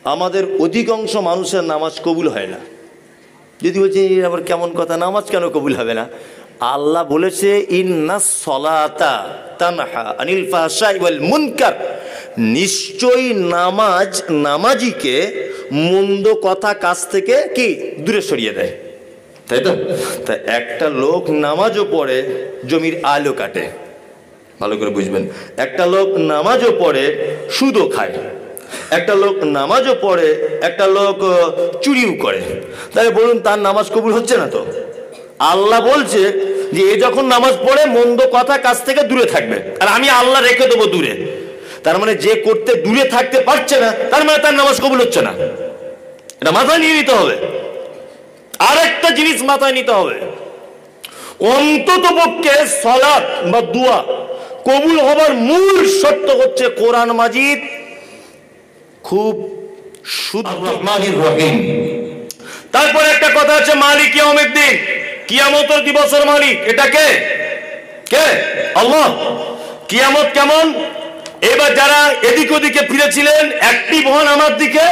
আমাদের অধিকাংশ মানুষের নামাজ কবুল হয় না। যদি বলছে আবার কেমন কথা, নামাজ কেন কবুল হবে না? আল্লাহ বলেছে ইন্নাস সলাতা তানহা আনিল ফাহশাই ওয়াল মুনকার, নিশ্চয়ই নামাজ নামাজিকে মন্দ কথা কাজ থেকে কি দূরে সরিয়ে দেয়, তাই তো? তা একটা লোক নামাজও পড়ে জমির আলো কাটে, ভালো করে বুঝবেন। একটা লোক নামাজও পড়ে সুদও খায়, একটা লোক নামাজও পড়ে, একটা লোক চুরিও করে, তাহলে বলুন তার নামাজ কবুল হচ্ছে না তো? আল্লাহ বলছে যে এ যখন নামাজ পড়ে মন্দ কথা কাজ থেকে দূরে থাকবে, আর আমি আল্লাহ রেখে দেবো দূরে। তার মানে যে করতে দূরে থাকতে পারছে না, তার মানে তার নামাজ কবুল হচ্ছে না। এটা মাথায় নিয়ে নিতে হবে। আরেকটা জিনিস মাথায় নিতে হবে, অন্তত পক্ষে সালাত বা দোয়া কবুল হবার মূল শর্ত হচ্ছে কোরআন মাজিদ খুব শুদ্ধ। তারপরে একটা কথা আছে মালিক ইয়াউমিদ্দিন, কিয়ামতের দিবসের মালিক। এটা কে? কে? আল্লাহ। কিয়ামত কেমন? এবার যারা এদিক ওদিকে ফিরেছিলেন অ্যাক্টিভ হন আমার দিকে।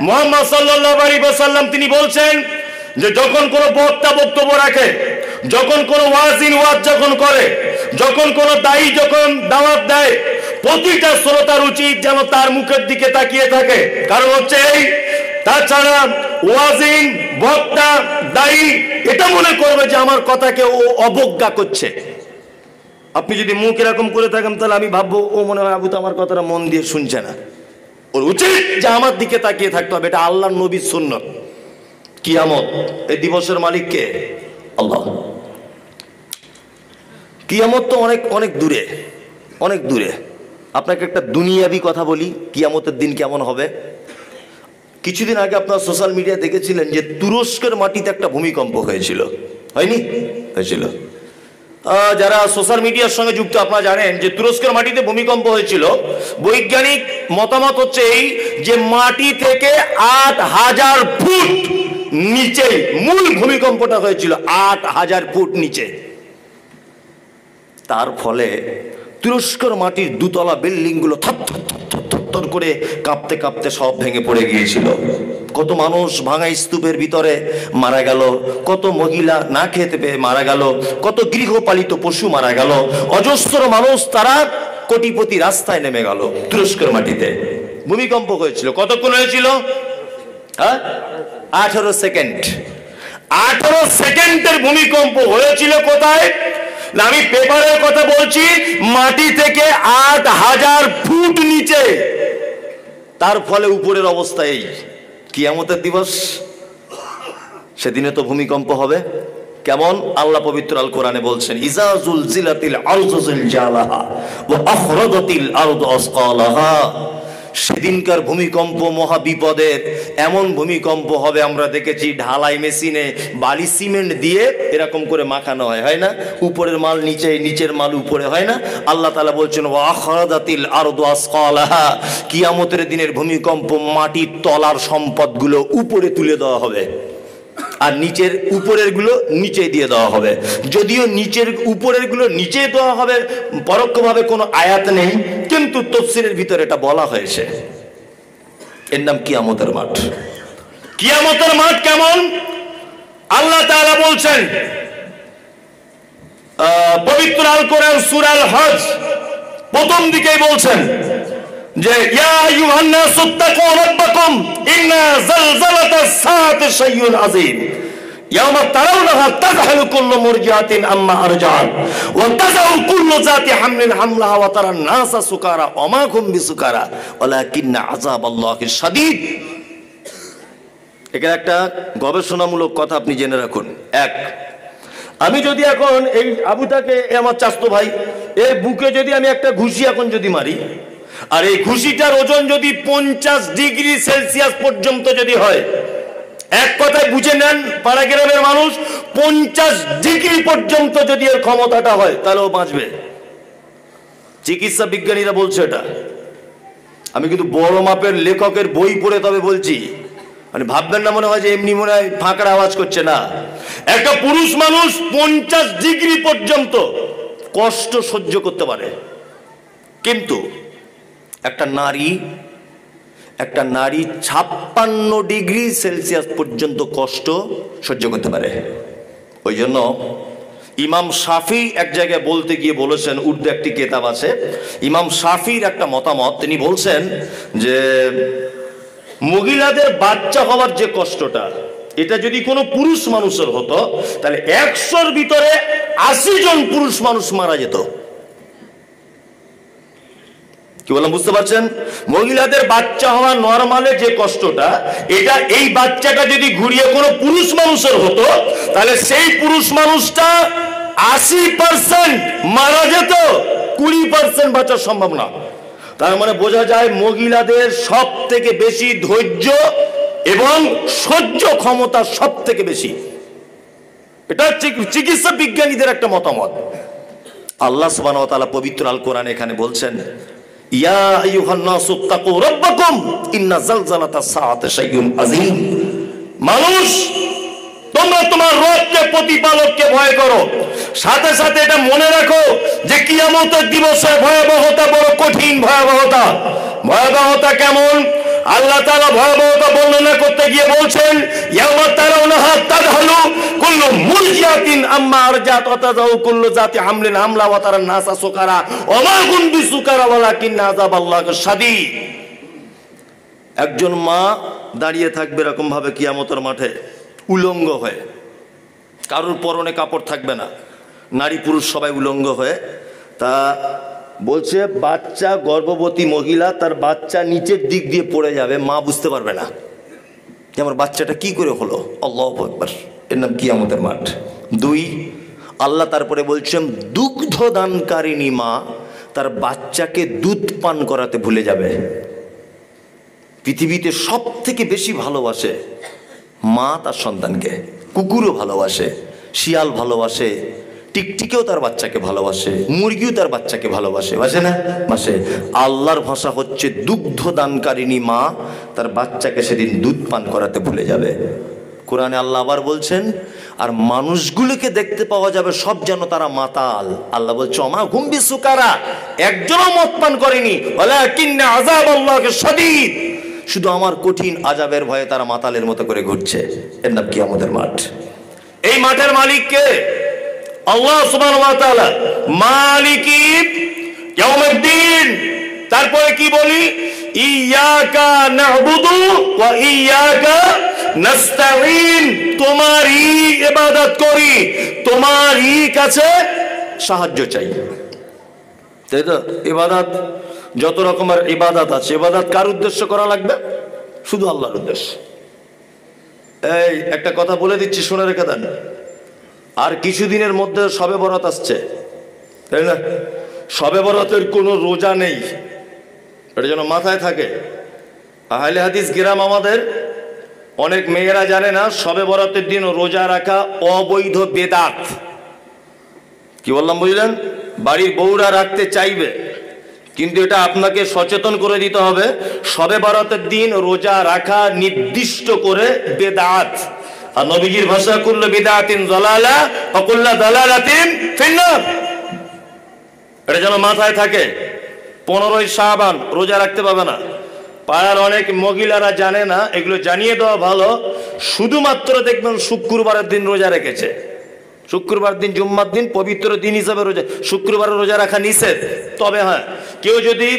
মুহাম্মদ সাল্লাল্লাহু আলাইহি ওয়াসাল্লাম তিনি বলছেন যে যখন কোনো বক্তা বক্তব্য রাখে, যখন কোনো ওয়াজিন ওয়াজ যখন করে, যখন কোনো দায়ী যখন দাওয়াত দেয়, প্রতিটা শ্রোতার উচিত যেন তার মুখের দিকে তাকিয়ে থাকে। কারণ হচ্ছে এই, তাছাড়া ওয়াজিন বক্তা দায়ী এটা মনে করবে যে আমার কথাকে ও অবজ্ঞা করছে। আপনি যদি মুখ এরকম করে থাকেন তাহলে আমি ভাববো ও মনে হয় আবু তো আমার কথাটা মন দিয়ে শুনছে না। ওর উচিত যে আমার দিকে তাকিয়ে থাকতে হবে। এটা আল্লাহর নবীর সুন্নাত। কিয়ামত এই দিবসের মালিক কে? আল্লাহ। কিয়ামত তো অনেক অনেক দূরে, অনেক দূরে। আপনাকে একটা দুনিয়াবি কথা বলি, কিয়ামতের দিন কেমন হবে। কিছুদিন আগে আপনার সোশ্যাল মিডিয়া দেখেছিলেন যে তুরস্কের মাটিতে একটা ভূমিকম্প হয়েছিল, হয়নি? হয়েছিল। যারা সোশ্যাল মিডিয়ার সঙ্গে যুক্ত আপনারা জানেন যে তুরস্কের মাটিতে ভূমিকম্প হয়েছিল। বৈজ্ঞানিক মতামত হচ্ছে এই যে মাটি থেকে ৮,০০০ ফুট নিচে মূল ভূমিকম্পটা হয়েছিল, ৮,০০০ ফুট নিচে। তার ফলে তুরস্কের মাটির দুতলা বিল্ডিং গুলো থর করে কাঁপতে কাঁপতে সব ভেঙে পড়ে গিয়েছিল। কত মানুষ ভাঙা স্তূপের ভিতরে মারা গেল, কত মহিলা না খেতে পেয়ে মারা গেল, কত গৃহপালিত পশু মারা গেল, অজস্র মানুষ তারা কোটিপতি রাস্তায় নেমে গেল। তুরস্কের মাটিতে ভূমিকম্প হয়েছিল। কতক্ষণ হয়েছিল? 18 সেকেন্ড। 18 সেকেন্ডের ভূমিকম্প হয়েছিল। কোথায়? আমি পেপারের কথা বলছি, মাটি থেকে ৮,০০০ ফুট নিচে। তার ফলে উপরের অবস্থা এই। কিয়ামতের দিবস, সেদিনে তো ভূমিকম্প হবে। কেমন? আল্লাহ পবিত্র আল কোরআনে বলছেন ইজা জুলজিলাতিল আরদু জিলজালাহা ওয়া আখরাজাতিল আরদু আসকালাহা। সেদিনকার ভূমিকম্প মহা বিপদের। এমন ভূমিকম্প হবে আমরা দেখেছি ঢালাই মেশিনে বালি সিমেন্ট দিয়ে এরকম করে মাখানো হয়, হয় না? উপরের মাল নিচে, নিচের মাল উপরে, হয় না? আল্লাহ তাআলা বলছেন ওয়া আখরাজাতিল আরদু আসকালাহা, কিয়ামতের দিনের ভূমিকম্প মাটির তলার সম্পদগুলো উপরে তুলে দেওয়া হবে, আর নিচের উপরের গুলো নিচে দিয়ে দেওয়া হবে। যদিও নিচের উপরের গুলো নিচে দেওয়া হবে পরোক্ষভাবে কোনো আয়াত নেই, কিন্তু তাফসীরের ভিতরে এটা বলা হয়েছে। এর নাম কিয়ামতের মাঠ। কিয়ামতের মাঠ কেমন? আল্লাহ তাআলা বলছেন পবিত্র আল কোরআন সূরা আল হজ প্রথম দিকেই বলছেন যে ইয়া আইয়ুহান নাসু তাকু রাব্বাকুম ইন্না যালযালাতাস সাআতি শাইউন আযীম ইয়াওমা তারাউনাহা তাযহালু কুল্লু মুরজিআতিন আম্মা আরজাআত ওয়া তাযাউ কুল্লু যাতি হামলিন হামলাহা ওয়া তারান নাসা সুকারা ওয়া মা হুম বিসুকারা ওয়ালাকিন্না আযাবাল্লাহি শাদীদ। এখানে একটা গবেষণামূলক কথা আপনি জেনে রাখুন। এক, আমি যদি এখন এই আবুটাকে, আমার চাচতো ভাই, এর বুকে যদি আমি একটা ঘুষি এখন যদি মারি, আর এই ঘুষিটার ওজন যদি 50 ডিগ্রি সেলসিয়াস পর্যন্ত যদি হয়, এক কথায় বুঝে নেন পাড়া গ্রামের মানুষ, 50 ডিগ্রি পর্যন্ত যদি এর ক্ষমতাটা হয় তাহলে ও বাঁচবে। চিকিৎসা বিজ্ঞানীরা বলছে এটা। আমি কিন্তু বড় মাপের লেখকের বই পড়ে তবে বলছি, মানে ভাববেন না মনে হয় যে এমনি মনে হয় ফাঁকড়া আওয়াজ করছে না। একটা পুরুষ মানুষ 50 ডিগ্রি পর্যন্ত কষ্ট সহ্য করতে পারে, কিন্তু একটা নারী একটা নারী 56 ডিগ্রি সেলসিয়াস পর্যন্ত কষ্ট সহ্য করতে পারে। ওই জন্য ইমাম শাফি এক জায়গায় বলতে গিয়ে বলেছেন, উর্দু একটি কিতাব আছে, ইমাম শাফির একটা মতামত, তিনি বলছেন যে মহিলাদের বাচ্চা হওয়ার যে কষ্টটা, এটা যদি কোনো পুরুষ মানুষের হতো তাহলে 100-র ভিতরে 80 জন পুরুষ মানুষ মারা যেত। কি বললাম বুঝতে পারছেন? মহিলাদের বাচ্চা হওয়া নরমালে যে কষ্টটা, এটা এই বাচ্চাটা যদি ঘুরিয়ে কোনো পুরুষ মানুষের হতো তাহলে সেই পুরুষ মানুষটা 80% মারা যেত, 20% বাঁচা সম্ভব না। তার মানে বোঝা যায় মহিলাদের সব থেকে বেশি ধৈর্য এবং সহ্য ক্ষমতা সব থেকে বেশি। এটা চিকিৎসা বিজ্ঞানীদের একটা মতামত। আল্লাহ সুবহানাহু ওয়া তাআলা পবিত্র আল কোরআনে এখানে বলছেন, ইয়া আইয়ুহান নাসু তাকু রাব্বাকুম ইন্না যালযালাতাস সাআতি শাইউন আযীম। মানুষ, তোমরা তোমার রবকে, প্রতিপালককে ভয় করো, সাথে সাথে এটা মনে রাখো যে কিয়ামতের দিবসে ভয়াবহতা বড় কঠিন ভয়াবহতা। ভয়াবহতা কেমন? আল্লাহ তাআলা ভয়াবহতা বর্ণনা করতে গিয়ে বলছেন, ইয়াওমা তারাউনাহা তাযহালু কুল্লু মুরজিআতিন আম্মা আরজাত ওয়া তাযাউ কুল্লু যাতি হামলিন হামলা ওয়া তারান নাসা সুকারা ওয়া মা হুম বিসুকারা ওয়ালাকিন্না আযাবাল্লাহি শাদীদ। একজন মা দাঁড়িয়ে থাকবে এরকম ভাবে কিয়ামতের মাঠে উলঙ্গ হয়ে, কারোর পরনে কাপড় থাকবে না, নারী পুরুষ সবাই উলঙ্গ হয়ে। তা বলছে বাচ্চা, গর্ভবতী মহিলা তার বাচ্চা নিচের দিক দিয়ে পড়ে যাবে, মা বুঝতে পারবে না যে আমার বাচ্চাটা কি করে হলো। আল্লাহু আকবার, এর নাম কিয়ামতের মাঠ। 2, আল্লাহ তারপরে বলছেন দুগ্ধ দানকারিণী মা তার বাচ্চাকে দুধ পান করাতে ভুলে যাবে। পৃথিবীতে সব থেকে বেশি ভালোবাসে মা তার সন্তানকে। কুকুরও ভালোবাসে, শিয়াল ভালোবাসে, টিকটিকেও তার বাচ্চাকে ভালোবাসে, মুরগিও তার বাচ্চাকে ভালোবাসে, বাসে না? বাসে। আল্লাহর ভাষা হচ্ছে দুগ্ধ দানকারিণী মা তার বাচ্চাকে সেদিন দুধ পান করাতে ভুলে যাবে। কোরআনে আল্লাহ আবার বলছেন, আর মানুষগুলোকে দেখতে পাওয়া যাবে সব যেন তারা মাতাল। আল্লাহ বলছে ওমা হুম বিসুকারা, একজনও মদ পান করেনি, ওয়ালাকিন্না আযাবাল্লাহি শাদীদ, শুধু আমার কঠিন আযাবের ভয়ে তারা মাতালের মতো করে ঘুরছে। এর নাম কিয়ামতের মাঠ। এই মাঠের মালিক কে? আল্লাহ সুবহানাহু ওয়া তাআলা, মালিকি ইয়াউমিদ্দিন। তারপরে কি বলি? ইয়াকা না'বুদু ওয়া ইয়াকা নাস্তাঈন, তোমারই ইবাদত করি, তোমারই কাছে সাহায্য চাই। তাই তো? ইবাদত, যত রকমের ইবাদত আছে, ইবাদত কার উদ্দেশ্য করা লাগবে? শুধু আল্লাহর উদ্দেশ্য। এই একটা কথা বলে দিচ্ছি, শুনে রেখে দেন, আর কিছুদিনের মধ্যে শবে বরাত আসছে, তাই না? শবে বরাতের কোনো রোজা নেই, এটা যেন মাথায় থাকে। আহলে হাদিস গ্রাম আমাদের অনেক মেয়েরা জানে না, শবে বরাতের দিন রোজা রাখা অবৈধ বেদাত। কি বললাম বুঝলেন? বাড়ির বউরা রাখতে চাইবে, কিন্তু এটা আপনাকে সচেতন করে দিতে হবে, শবে বরাতের দিন রোজা রাখা নির্দিষ্ট করে বেদাত। আর নবীজির ভাষা কুল্লু বিদআতিন যালালা ওয়া কুল্লু দালালাতিন ফিন্নার। এটা যেন মাথায় থাকে। 15ই শাবান রোজা রাখতে পাবে না। পাড়ার অনেক মহিলারা জানে না, এগুলো জানিয়ে দেওয়া ভালো। শুধুমাত্র দেখবেন শুক্রবারের দিন রোজা রেখেছে, শুক্রবার দিন জুম্মার দিন পবিত্র দিন হিসাবে রোজা, শুক্রবারে রোজা রাখা নিষেধ। তবে হ্যাঁ, কেউ যদি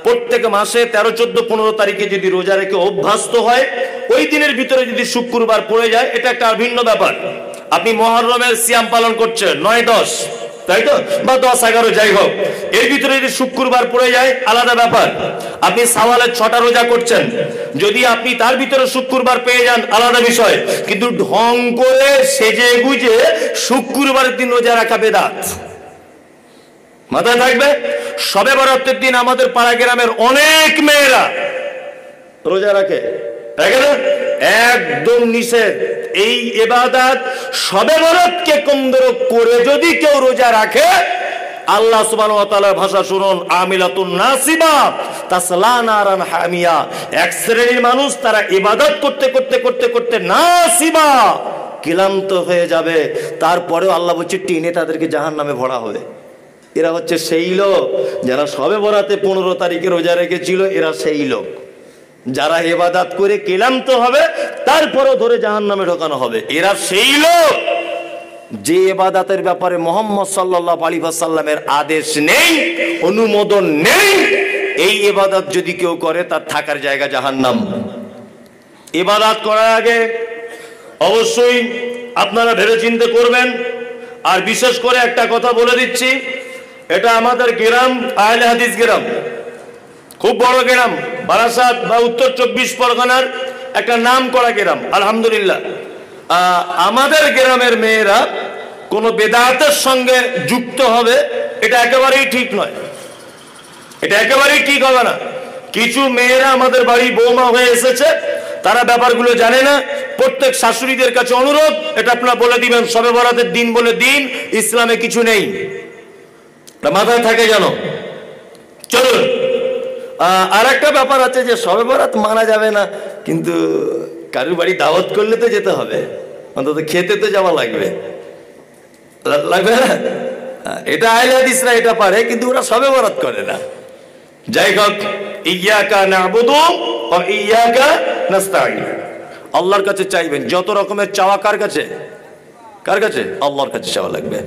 প্রত্যেক মাসে 13, 14, 15 তারিখে যদি রোজা রেখে অভ্যস্ত হয়, ওই দিনের ভিতরে যদি শুক্রবার পড়ে যায়, এটা একটা ভিন্ন ব্যাপার। আপনি মুহররমের সিয়াম পালন করছেন 9, 10, তাই তো, বা 10, 11 যাই হোক, এর ভিতরে যদি শুক্রবার পড়ে যায় আলাদা ব্যাপার। আপনি শাওয়ালের 6টা রোজা করছেন, যদি আপনি তার ভিতরে শুক্রবার পেয়ে যান আলাদা বিষয়, কিন্তু ঢং করে সেজে গুজে শুক্রবারের দিন রোজা রাখা বেদাত। মাথায় থাকবে। শবে বরাতের দিন আমাদের পাড়া গ্রামের অনেক মেয়েরা রোজা রাখে, একদম নিষেধ। এই ইবাদত শবে বরাতকে কেন্দ্র করে যদি কেউ রোজা রাখে, আল্লাহ সুবহানাহু ওয়া তাআলার ভাষা শুনুন, আমিলাতুন নাসিবা তাসলা নারান হামিয়া। এক শ্রেণীর মানুষ, তারা ইবাদত করতে করতে করতে করতে নাসিবা, ক্লান্ত হয়ে যাবে, তারপরেও আল্লাহ বলছে টেনে তাদেরকে জাহান্নামে ভরা হবে। এরা হচ্ছে সেই লোক যারা শবে বরাতে 15 তারিখে রোজা রেখেছিল, এরা সেই লোক। যারা ইবাদত করে ক্লান্ত হবে তারপরও ধরে জাহান্নামে ঢোকানো হবে। এরা সেই লোক যে ইবাদতের ব্যাপারে মুহাম্মদ সাল্লাল্লাহু আলাইহি ওয়াসাল্লামের আদেশ নেই, অনুমোদন নেই। এই ইবাদত যদি কেউ করে তার থাকার জায়গা জাহান্নাম। ইবাদত করার আগে অবশ্যই আপনারা ভেবেচিন্তে করবেন। আর বিশেষ করে একটা কথা বলে দিচ্ছি, এটা আমাদের গ্রাম আহলে হাদিস গ্রাম, খুব বড় গ্রাম, বারাসাত বা উত্তর 24 পরগনার একটা নাম করা গ্রাম। আলহামদুলিল্লাহ, আমাদের গ্রামের মেয়েরা কোনো বেদাতের সঙ্গে যুক্ত হবে এটা একেবারেই ঠিক নয়, এটা একেবারেই ঠিক হবে না। কিছু মেয়েরা আমাদের বাড়ি বৌমা হয়ে এসেছে, তারা ব্যাপারগুলো জানে না। প্রত্যেক শাশুড়িদের কাছে অনুরোধ, এটা আপনারা বলে দিবেন, শবে বরাতের দিন বলে দিন ইসলামে কিছু নেই, মাথায় থাকে জানো। চলুন, আর একটা ব্যাপার আছে যে শবে বরাত মানা যাবে না, কিন্তু কারুর বাড়ি দাওয়াত করলে তো যেতে হবে, অন্তত খেতে তো যাওয়া লাগবে, লাগবে না? এটা আহলে হাদিসরা এটা পারে, কিন্তু ওরা শবে বরাত করে না। যাই হোক, ইয়াকা নাবুদু ওয়া ইয়াকা নাস্তাঈন, আল্লাহর কাছে চাইবেন। যত রকমের চাওয়া কার কাছে? কার কাছে? আল্লাহর কাছে চাওয়া লাগবে।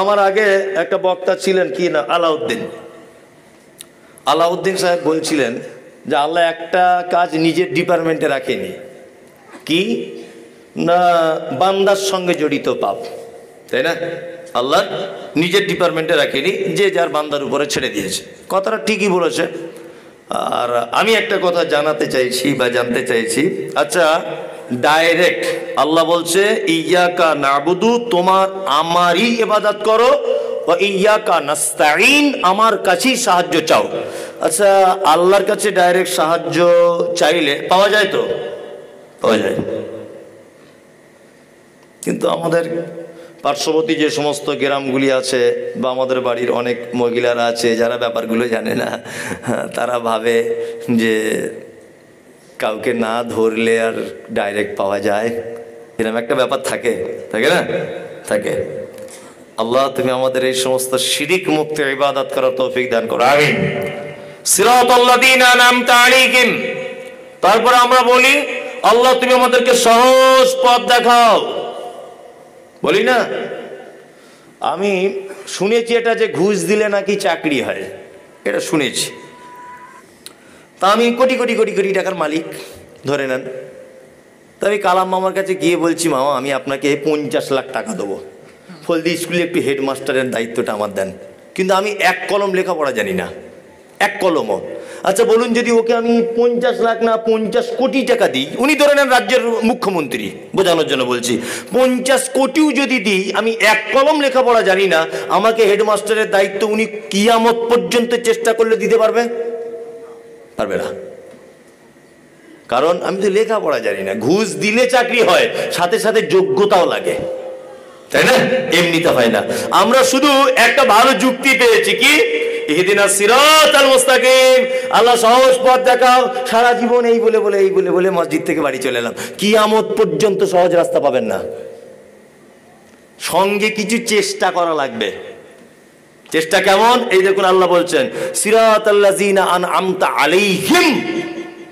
আমার আগে একটা বক্তা ছিলেন, কি না, আলাউদ্দিন সাহেব বলছিলেন যে আল্লাহ একটা কাজ নিজের ডিপার্টমেন্টে রাখেনি, কি না, বান্দার সঙ্গে জড়িত পাপ, তাই না? আল্লাহ নিজের ডিপার্টমেন্টে রাখেনি, যে যার বান্দার উপরে ছেড়ে দিয়েছে। কথাটা ঠিকই বলেছে। আর আমি একটা কথা জানাতে চাইছি বা জানতে চাইছি, আচ্ছা ডাইরেক্ট আল্লাহ বলছে ইয়াকা নাবুদু, তোমার আমারই ইবাদত করো, ওয়া ইয়াকা নাস্তাঈন, আমার কাছেই সাহায্য চাও। আচ্ছা, আল্লাহর কাছে ডাইরেক্ট সাহায্য চাইলে পাওয়া যায় তো? পাওয়া যায়। কিন্তু আমাদের পার্শ্ববর্তী যে সমস্ত গ্রামগুলি আছে বা আমাদের বাড়ির অনেক মহিলারা আছে যারা ব্যাপারগুলো জানে না, তারা ভাবে যে কাউকে না ধরলে আর ডাইরেক্ট পাওয়া যায়, এরকম একটা ব্যাপার থাকে, থাকে না? থাকে। আল্লাহ তুমি আমাদের এই সমস্ত শিরিক মুক্ত ইবাদত করার তৌফিক দান করো, আমিন। সিরাতাল্লাযীনা আনআমতা আলাইহিম, তারপর আমরা বলি আল্লাহ তুমি আমাদেরকে সহজ পথ দেখাও, বলি না? আমি শুনেছি এটা যে ঘুষ দিলে নাকি চাকরি হয়, এটা শুনেছি। তা আমি কোটি কোটি কোটি কোটি টাকার মালিক ধরে নেন, তা আমি কালাম মামার কাছে গিয়ে বলছি, মামা আমি আপনাকে 50 লাখ টাকা দেবো, ফলদি স্কুলে একটু হেডমাস্টারের দায়িত্বটা আমার দেন, কিন্তু আমি এক কলম লেখাপড়া জানি না, এক কলমও। আচ্ছা বলুন, যদি ওকে আমি 50 লাখ না 50 কোটি টাকা দিই, উনি ধরে নেন রাজ্যের মুখ্যমন্ত্রী, বোঝানোর জন্য বলছি, 50 কোটিও যদি দিই, আমি এক কলম লেখাপড়া জানি না, আমাকে হেডমাস্টারের দায়িত্ব উনি কিয়ামত পর্যন্ত চেষ্টা করলে দিতে পারবে? পারবে না, কারণ আমি তো লেখাপড়া জানি না। ঘুষ দিলে চাকরি হয়, সাথে সাথে যোগ্যতাও লাগে, তাই না? এমনিতে হয় না। আমরা শুধু একটা ভালো যুক্তি পেয়েছি, কি ইহদিনাস সিরাতাল মুস্তাকিম, আল্লাহ সহজ পথ দেখাও। সারা জীবন এই বলে বলে এই বলে বলে মসজিদ থেকে বাড়ি চলে এলাম, কিয়ামত পর্যন্ত সহজ রাস্তা পাবেন না। সঙ্গে কিছু চেষ্টা করা লাগবে। চেষ্টা কেমন? এই দেখুন আল্লাহ বলছেন সিরাতাল্লাযীনা আনআমতা আলাইহিম,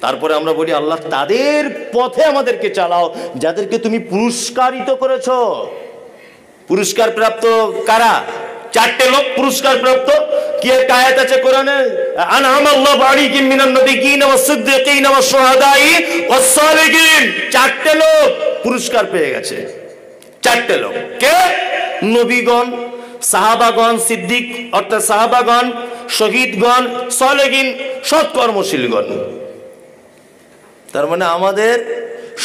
তারপরে আমরা বলি আল্লাহ তাদের পথে আমাদেরকে চালাও যাদেরকে তুমি পুরস্কারিত করেছো। পুরস্কার প্রাপ্ত কারা? 4টে লোক পুরস্কার প্রাপ্ত। কি একটা আয়াত আছে কোরআনে, আনআমাল্লাহু আলাইহিম মিনান নাবিয়্যিনা ওয়াস-সিদ্দীকিনা ওয়াস-শুহাদাই ওয়াস-সালিহিন। 4টে লোক পুরস্কার পেয়ে গেছে। 4টে লোক কে? নবীগণ, সাহাবাগণ, সিদ্দিক অর্থাৎ সাহাবাগণ, শহীদগণ, সালেহিন, সৎকর্মশীলগণ। তার মানে আমাদের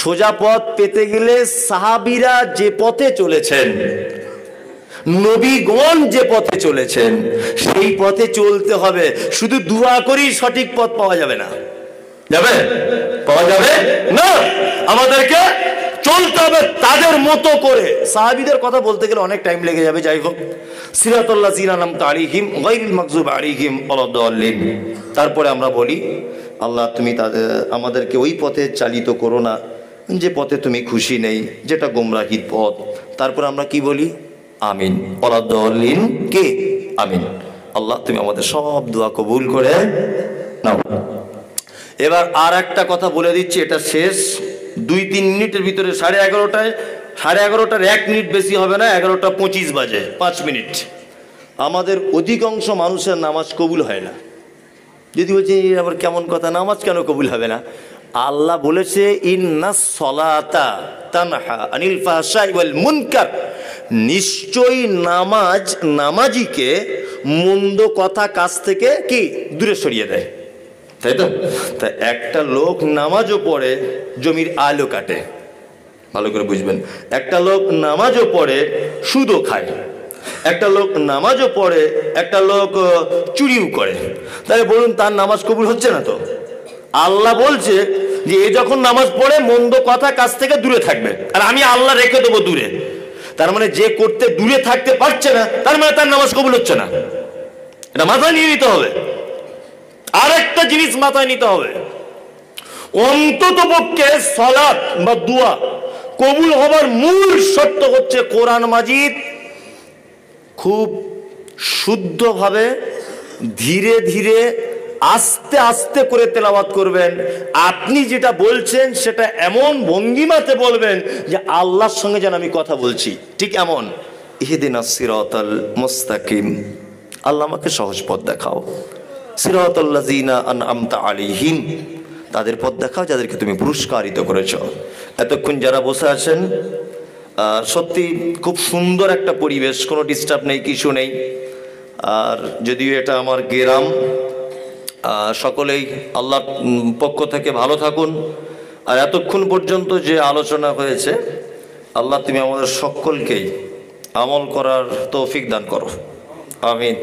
সোজা পথ পেতে গেলে সাহাবীরা যে পথে চলেছেন, নবীগণ যে পথে চলেছেন, সেই পথে চলতে হবে। শুধু দোয়া করেই সঠিক পথ পাওয়া যাবে না। যাবে? পাওয়া যাবে না। আমাদেরকে চলতে হবে তাদের মতো করে। সাহাবীদের কথা বলতে গেলে অনেক টাইম লেগে যাবে। যাই হোক, সিরাতাল্লাযীনা আনআমতা আলাইহিম গায়রিল মাগযুবি আলাইহিম ওয়ালাদ-দাল্লিন। তারপরে আমরা বলি আল্লাহ তুমি আমাদেরকে ওই পথে চালিত করো না যে পথে তুমি খুশি নেই, যেটা গোমরাহির পথ। তারপর আমরা কি বলি? আমিন। ওয়ালাদ-দাল্লিন কে? আমিন। আল্লাহ তুমি আমাদের সব দোয়া কবুল করে নাও। এবার আর একটা কথা বলে দিচ্ছি, এটা শেষ, 2-3 মিনিটের ভিতরে 11:30টায়, 11:30টার 1 মিনিট বেশি হবে না, 11:25 বাজে, 5 মিনিট। আমাদের অধিকাংশ মানুষের নামাজ কবুল হয় না। যদি বলছে আবার কেমন কথা, নামাজ কেন কবুল হবে না? আল্লাহ বলেছে ইন্নাস সলাতা তানহা আনিল ফাহশাই ওয়াল মুনকার, নিশ্চয়ই নামাজ নামাজিকে মন্দ কথা কাজ থেকে কি দূরে সরিয়ে দেয়, তাই তো? তা একটা লোক নামাজও পড়ে জমির আলো কাটে, ভালো করে বুঝবেন, একটা লোক নামাজও পড়ে সুদও খায়, একটা লোক নামাজও পড়ে, একটা লোক চুরিও করে, তাহলে বলুন তার নামাজ কবুল হচ্ছে না তো? আল্লাহ বলছে যে এ যখন নামাজ পড়ে মন্দ কথা কাজ থেকে দূরে থাকবে, আর আমি আল্লাহ রেখে দেবো দূরে। তার মানে যে করতে দূরে থাকতে পারছে না, তার মানে তার নামাজ কবুল হচ্ছে না। এটা মাথায় নিয়ে নিতে হবে। আর একটা জিনিস মাথায় নিতে হবে, অন্তত পক্ষে সালাত বা দোয়া কবুল হবার মূল শর্ত হচ্ছে কোরআন মাজিদ খুব শুদ্ধভাবে ধীরে ধীরে আস্তে আস্তে করে তেলাওয়াত করবেন। আপনি যেটা বলছেন সেটা এমন ভঙ্গিমাতে বলবেন যে আল্লাহর সঙ্গে যেন আমি কথা বলছি, ঠিক এমন। ইহদিনাস সিরাতাল মুস্তাকিম, আল্লাহ আমাকে সহজ পথ দেখাও। সিরাতাল্লাযিনা আনআমতা আলাইহিম, তাদের পথ দেখাও যাদেরকে তুমি পুরস্কারিত করেছো। এতক্ষণ যারা বসে আছেন, সত্যি খুব সুন্দর একটা পরিবেশ, কোনো ডিস্টার্ব নেই, কিছু নেই। আর যদিও এটা আমার গ্রাম, সকলেই আল্লাহর পক্ষ থেকে ভালো থাকুন। আর এতক্ষণ পর্যন্ত যে আলোচনা হয়েছে, আল্লাহ তুমি আমাদের সকলকেই আমল করার তৌফিক দান করো, আমিন।